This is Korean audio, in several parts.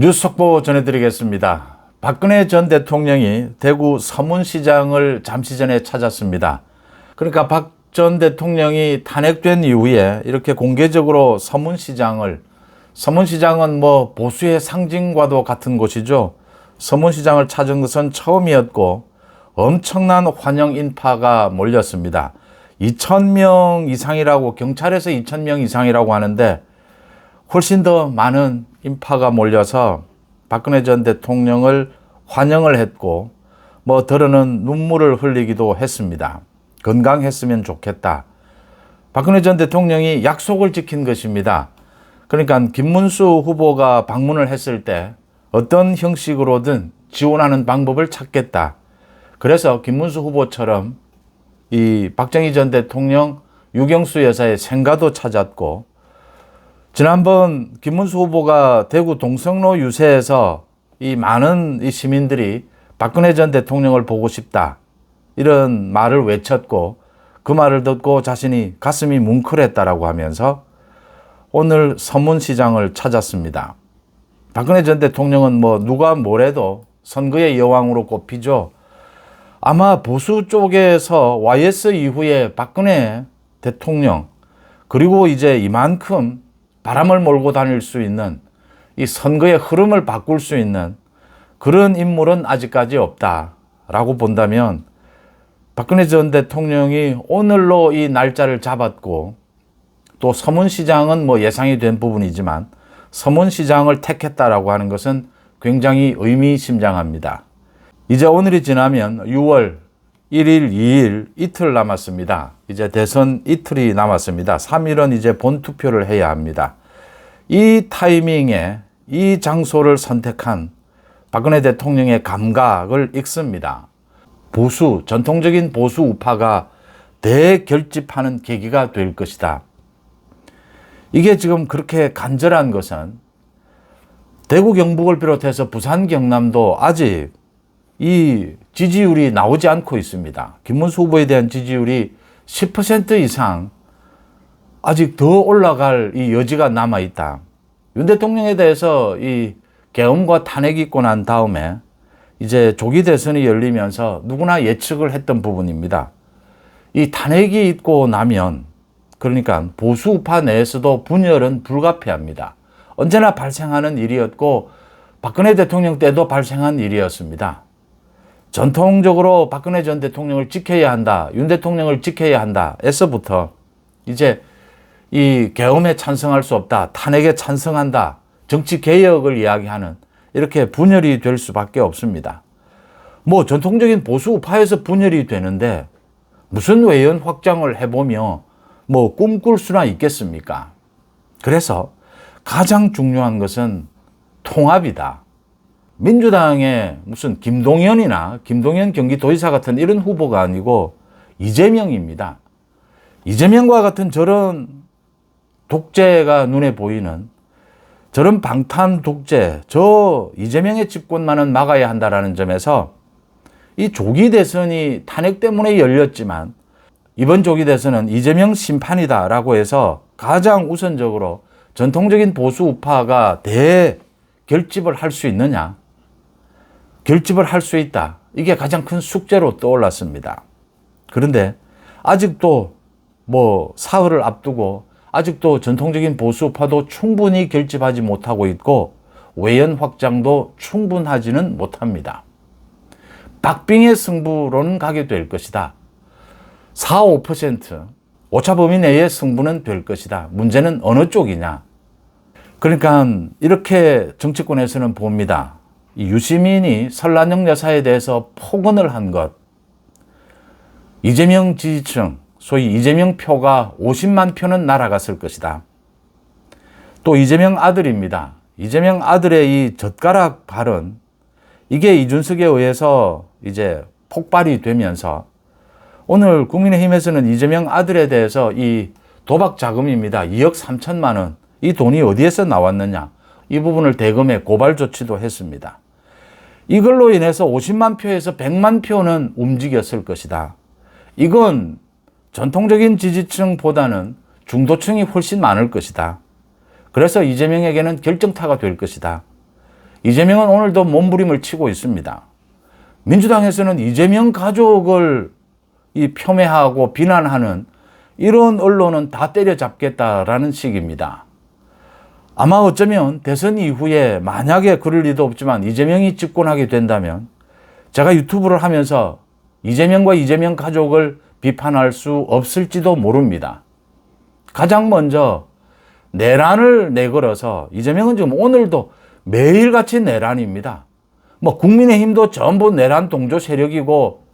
뉴스 속보 전해드리겠습니다. 박근혜 전 대통령이 대구 서문시장을 잠시 전에 찾았습니다. 그러니까 박 전 대통령이 탄핵된 이후에 이렇게 공개적으로 서문시장은 뭐 보수의 상징과도 같은 곳이죠. 서문시장을 찾은 것은 처음이었고 엄청난 환영 인파가 몰렸습니다. 2,000명 이상이라고, 경찰에서 2,000명 이상이라고 하는데 훨씬 더 많은 인파가 몰려서 박근혜 전 대통령을 환영을 했고 뭐 더러는 눈물을 흘리기도 했습니다. 건강했으면 좋겠다. 박근혜 전 대통령이 약속을 지킨 것입니다. 그러니까 김문수 후보가 방문을 했을 때 어떤 형식으로든 지원하는 방법을 찾겠다. 그래서 김문수 후보처럼 이 박정희 전 대통령 유경수 여사의 생가도 찾았고, 지난번 김문수 후보가 대구 동성로 유세에서 이 많은 이 시민들이 박근혜 전 대통령을 보고 싶다, 이런 말을 외쳤고, 그 말을 듣고 자신이 가슴이 뭉클했다라고 하면서 오늘 서문시장을 찾았습니다. 박근혜 전 대통령은 뭐 누가 뭐래도 선거의 여왕으로 꼽히죠. 아마 보수 쪽에서 YS 이후에 박근혜 대통령, 그리고 이제 이만큼 바람을 몰고 다닐 수 있는, 이 선거의 흐름을 바꿀 수 있는 그런 인물은 아직까지 없다라고 본다면, 박근혜 전 대통령이 오늘로 이 날짜를 잡았고, 또 서문시장은 뭐 예상이 된 부분이지만 서문시장을 택했다라고 하는 것은 굉장히 의미심장합니다. 이제 오늘이 지나면 6월 1일, 2일 이틀 남았습니다. 이제 대선 이틀이 남았습니다. 3일은 이제 본투표를 해야 합니다. 이 타이밍에 이 장소를 선택한 박근혜 대통령의 감각을 읽습니다. 보수, 전통적인 보수 우파가 대결집하는 계기가 될 것이다. 이게 지금 그렇게 간절한 것은 대구 경북을 비롯해서 부산 경남도 아직 이 지지율이 나오지 않고 있습니다. 김문수 후보에 대한 지지율이 10% 이상 아직 더 올라갈 이 여지가 남아있다. 윤 대통령에 대해서 이 계엄과 탄핵이 있고 난 다음에 이제 조기 대선이 열리면서 누구나 예측을 했던 부분입니다. 이 탄핵이 있고 나면, 그러니까 보수 우파 내에서도 분열은 불가피합니다. 언제나 발생하는 일이었고 박근혜 대통령 때도 발생한 일이었습니다. 전통적으로 박근혜 전 대통령을 지켜야 한다, 윤 대통령을 지켜야 한다 에서부터 이제 이 계엄에 찬성할 수 없다, 탄핵에 찬성한다, 정치 개혁을 이야기하는 이렇게 분열이 될 수밖에 없습니다. 뭐 전통적인 보수 우파에서 분열이 되는데 무슨 외연 확장을 해보며 뭐 꿈꿀 수나 있겠습니까? 그래서 가장 중요한 것은 통합이다. 민주당의 무슨 김동연 경기도지사 같은 이런 후보가 아니고 이재명입니다. 이재명과 같은 저런 독재가 눈에 보이는, 저런 방탄 독재, 저 이재명의 집권만은 막아야 한다라는 점에서 이 조기 대선이 탄핵 때문에 열렸지만 이번 조기 대선은 이재명 심판이다라고 해서 가장 우선적으로 전통적인 보수 우파가 대결집을 할 수 있느냐, 결집을 할 수 있다, 이게 가장 큰 숙제로 떠올랐습니다. 그런데 아직도 뭐 사흘을 앞두고 아직도 전통적인 보수 우파도 충분히 결집하지 못하고 있고 외연 확장도 충분하지는 못합니다. 박빙의 승부로는 가게 될 것이다. 4, 5% 오차 범위 내의 승부는 될 것이다. 문제는 어느 쪽이냐. 그러니까 이렇게 정치권에서는 봅니다. 유시민이 설란영 여사에 대해서 폭언을 한 것, 이재명 지지층, 소위 이재명 표가 50만 표는 날아갔을 것이다. 또 이재명 아들입니다. 이재명 아들의 이 젓가락 발언, 이게 이준석에 의해서 이제 폭발이 되면서 오늘 국민의힘에서는 이재명 아들에 대해서 이 도박 자금입니다. 2억 3천만 원. 이 돈이 어디에서 나왔느냐. 이 부분을 대검에 고발 조치도 했습니다. 이걸로 인해서 50만 표에서 100만 표는 움직였을 것이다. 이건 전통적인 지지층보다는 중도층이 훨씬 많을 것이다. 그래서 이재명에게는 결정타가 될 것이다. 이재명은 오늘도 몸부림을 치고 있습니다. 민주당에서는 이재명 가족을 폄훼하고 비난하는 이런 언론은 다 때려잡겠다라는 식입니다. 아마 어쩌면 대선 이후에 만약에 그럴 리도 없지만 이재명이 집권하게 된다면 제가 유튜브를 하면서 이재명과 이재명 가족을 비판할 수 없을지도 모릅니다. 가장 먼저 내란을 내걸어서 이재명은 지금 오늘도 매일같이 내란입니다. 뭐 국민의힘도 전부 내란 동조 세력이고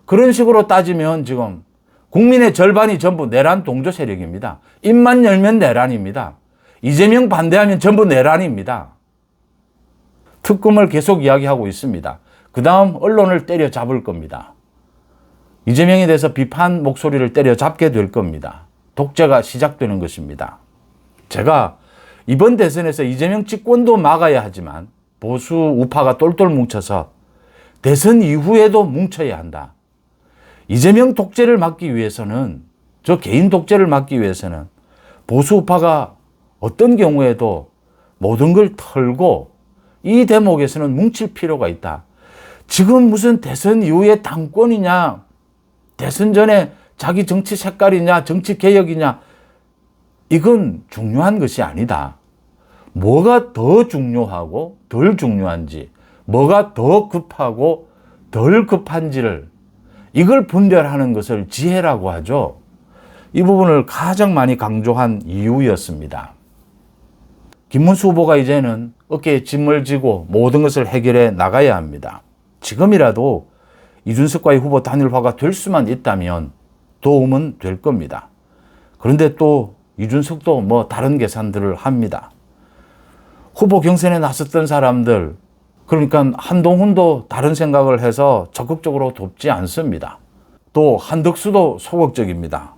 그런 식으로 따지면 지금 국민의 절반이 전부 내란 동조 세력입니다. 입만 열면 내란입니다. 이재명 반대하면 전부 내란입니다. 특검을 계속 이야기하고 있습니다. 그 다음 언론을 때려잡을 겁니다. 이재명에 대해서 비판 목소리를 때려잡게 될 겁니다. 독재가 시작되는 것입니다. 제가 이번 대선에서 이재명 집권도 막아야 하지만 보수 우파가 똘똘 뭉쳐서 대선 이후에도 뭉쳐야 한다. 이재명 독재를 막기 위해서는, 저 개인 독재를 막기 위해서는 보수 우파가 어떤 경우에도 모든 걸 털고 이 대목에서는 뭉칠 필요가 있다. 지금 무슨 대선 이후에 당권이냐, 대선 전에 자기 정치 색깔이냐, 정치 개혁이냐, 이건 중요한 것이 아니다. 뭐가 더 중요하고 덜 중요한지, 뭐가 더 급하고 덜 급한지를 이걸 분별하는 것을 지혜라고 하죠. 이 부분을 가장 많이 강조한 이유였습니다. 김문수 후보가 이제는 어깨에 짐을 지고 모든 것을 해결해 나가야 합니다. 지금이라도 이준석과의 후보 단일화가 될 수만 있다면 도움은 될 겁니다. 그런데 또 이준석도 뭐 다른 계산들을 합니다. 후보 경선에 나섰던 사람들, 그러니까 한동훈도 다른 생각을 해서 적극적으로 돕지 않습니다. 또 한덕수도 소극적입니다.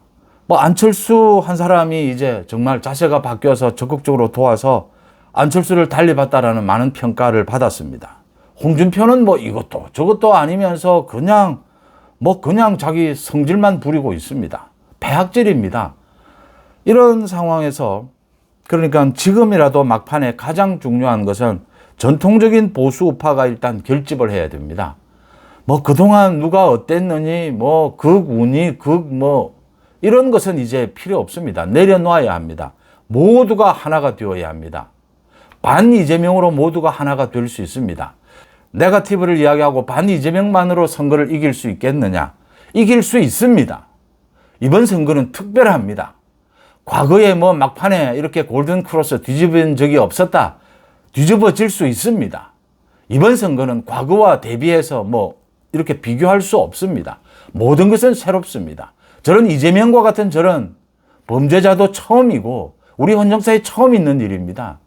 뭐 안철수 한 사람이 이제 정말 자세가 바뀌어서 적극적으로 도와서 안철수를 달리봤다라는 많은 평가를 받았습니다. 홍준표는 뭐 이것도 저것도 아니면서 그냥 자기 성질만 부리고 있습니다. 배학질입니다. 이런 상황에서 그러니까 지금이라도 막판에 가장 중요한 것은 전통적인 보수 우파가 일단 결집을 해야 됩니다. 뭐 그동안 누가 어땠느니 뭐 극우니 이런 것은 이제 필요 없습니다. 내려놓아야 합니다. 모두가 하나가 되어야 합니다. 반 이재명으로 모두가 하나가 될 수 있습니다. 네거티브를 이야기하고 반 이재명만으로 선거를 이길 수 있겠느냐? 이길 수 있습니다. 이번 선거는 특별합니다. 과거에 뭐 막판에 이렇게 골든 크로스 뒤집은 적이 없었다. 뒤집어질 수 있습니다. 이번 선거는 과거와 대비해서 뭐 이렇게 비교할 수 없습니다. 모든 것은 새롭습니다. 저런 이재명과 같은 저런 범죄자도 처음이고 우리 헌정사에 처음 있는 일입니다.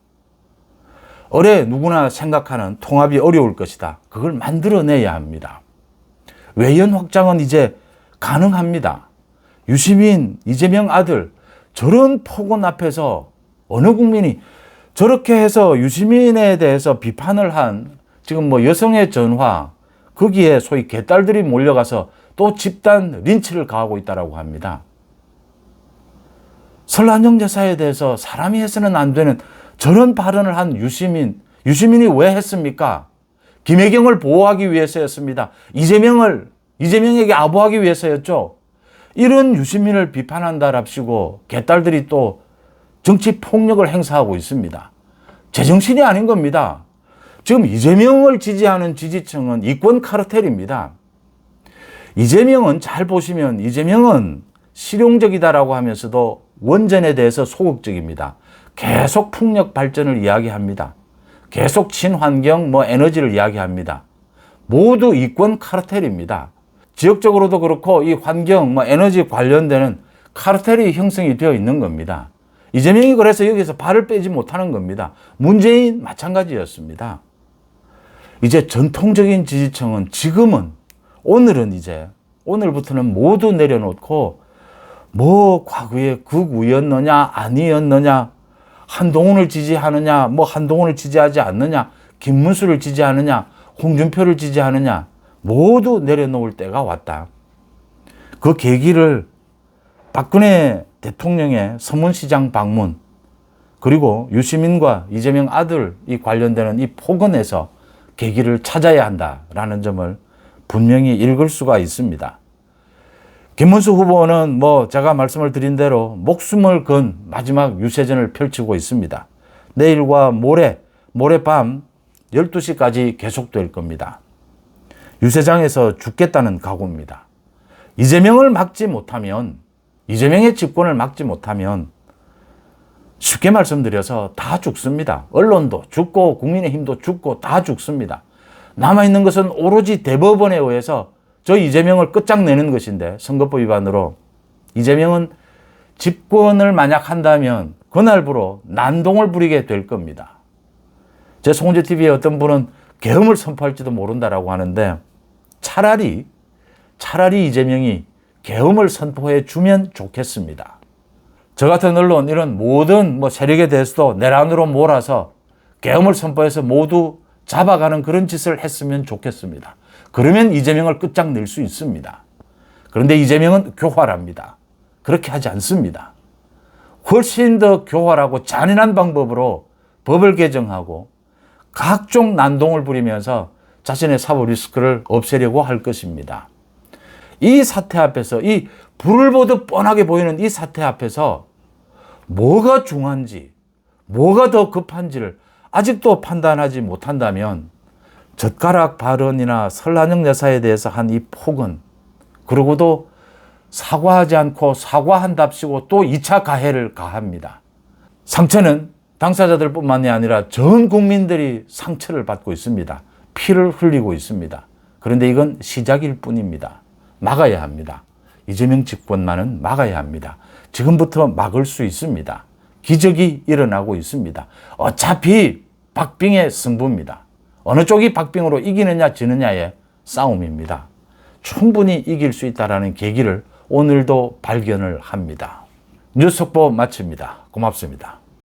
올해 누구나 생각하는 통합이 어려울 것이다. 그걸 만들어내야 합니다. 외연 확장은 이제 가능합니다. 유시민, 이재명 아들, 저런 폭언 앞에서 어느 국민이 저렇게 해서 유시민에 대해서 비판을 한 지금 뭐 여성의 전화, 거기에 소위 개딸들이 몰려가서 또 집단 린치를 가하고 있다고 합니다. 설한영 여사에 대해서 사람이 해서는 안 되는 저런 발언을 한 유시민이 왜 했습니까? 김혜경을 보호하기 위해서였습니다. 이재명에게 아부하기 위해서였죠. 이런 유시민을 비판한다랍시고 개딸들이 또 정치 폭력을 행사하고 있습니다. 제정신이 아닌 겁니다. 지금 이재명을 지지하는 지지층은 이권 카르텔입니다. 이재명은 잘 보시면 이재명은 실용적이다라고 하면서도 원전에 대해서 소극적입니다. 계속 풍력 발전을 이야기합니다. 계속 친환경 에너지를 이야기합니다. 모두 이권 카르텔입니다. 지역적으로도 그렇고 이 환경 에너지 관련되는 카르텔이 형성이 되어 있는 겁니다. 이재명이 그래서 여기서 발을 빼지 못하는 겁니다. 문재인 마찬가지였습니다. 이제 전통적인 지지층은 지금은 오늘부터는 모두 내려놓고 뭐 과거에 극우였느냐 아니었느냐, 한동훈을 지지하느냐 한동훈을 지지하지 않느냐, 김문수를 지지하느냐 홍준표를 지지하느냐 모두 내려놓을 때가 왔다. 그 계기를 박근혜 대통령의 서문시장 방문, 그리고 유시민과 이재명 아들이 관련되는 이 폭언에서 계기를 찾아야 한다라는 점을 분명히 읽을 수가 있습니다. 김문수 후보는 제가 말씀을 드린 대로 목숨을 건 마지막 유세전을 펼치고 있습니다. 내일과 모레밤 12시까지 계속될 겁니다. 유세장에서 죽겠다는 각오입니다. 이재명을 막지 못하면, 이재명의 집권을 막지 못하면 쉽게 말씀드려서 다 죽습니다. 언론도 죽고 국민의힘도 죽고 다 죽습니다. 남아있는 것은 오로지 대법원에 의해서 저 이재명을 끝장내는 것인데, 선거법 위반으로 이재명은 집권을 만약 한다면 그날부로 난동을 부리게 될 겁니다. 제 송재TV에 어떤 분은 계엄을 선포할지도 모른다라고 하는데, 차라리 이재명이 계엄을 선포해 주면 좋겠습니다. 저 같은 언론, 이런 모든 세력에 대해서도 내란으로 몰아서 계엄을 선포해서 모두 잡아가는 그런 짓을 했으면 좋겠습니다. 그러면 이재명을 끝장낼 수 있습니다. 그런데 이재명은 교활합니다. 그렇게 하지 않습니다. 훨씬 더 교활하고 잔인한 방법으로 법을 개정하고 각종 난동을 부리면서 자신의 사법 리스크를 없애려고 할 것입니다. 이 사태 앞에서, 이 불을 보듯 뻔하게 보이는 이 사태 앞에서 뭐가 중요한지, 뭐가 더 급한지를 아직도 판단하지 못한다면 젓가락 발언이나 설한영 여사에 대해서 한 이 폭언, 그러고도 사과하지 않고 사과한답시고 또 2차 가해를 가합니다. 상처는 당사자들뿐만이 아니라 전 국민들이 상처를 받고 있습니다. 피를 흘리고 있습니다. 그런데 이건 시작일 뿐입니다. 막아야 합니다. 이재명 집권만은 막아야 합니다. 지금부터 막을 수 있습니다. 기적이 일어나고 있습니다. 어차피 박빙의 승부입니다. 어느 쪽이 박빙으로 이기느냐 지느냐의 싸움입니다. 충분히 이길 수 있다는 계기를 오늘도 발견을 합니다. 뉴스 속보 마칩니다. 고맙습니다.